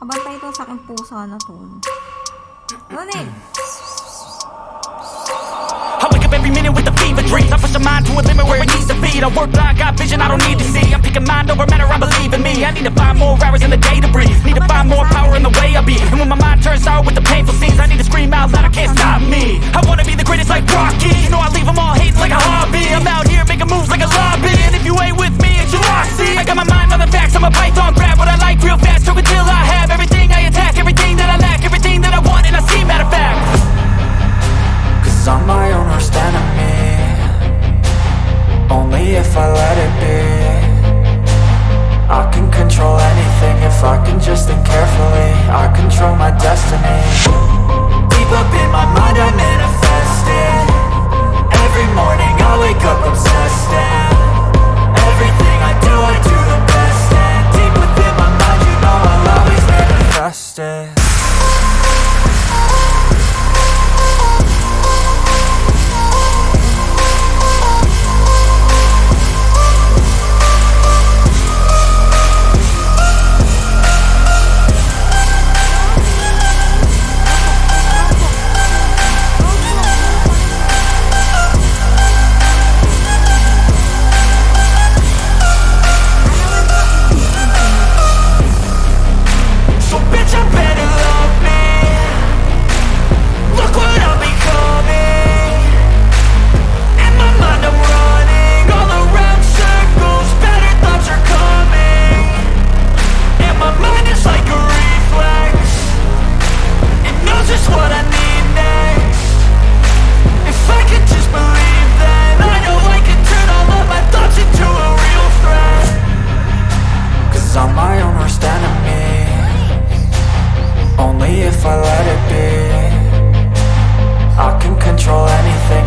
Kabantay ito sa aking pusa na to. Nuni! I wake up every minute with a fever dreams. I push my mind to a limit where it needs to be. I work blind, got vision I don't need to see. I'm picking mind over matter, I believe in me. I need to find more hours in the day to breathe. Need to find more power in the way I be. And when my mind turns sour with the painful scenes, I need to scream out loud, I can't stop me. I wanna be the greatest like Rocky. You know I leave them all hating like a hobby. I'm out here making moves like a lobby. And if you ain't with me, it's your loss, see. I got my mind on the facts, I'm a python. Grab what I like real fast, stroke until I have everything I attack. Everything that I lack, everything that I want, and I see, matter of fact. Cause I'm my own worst enemy. Only if I let it be. I can control anything if I can just think carefully. I control my destiny. Deep up in my mind I manifest it. Every morning I wake up obsessed, and everything I do the best. And deep within my mind you know I'll always manifest it. If I let it be, I can control anything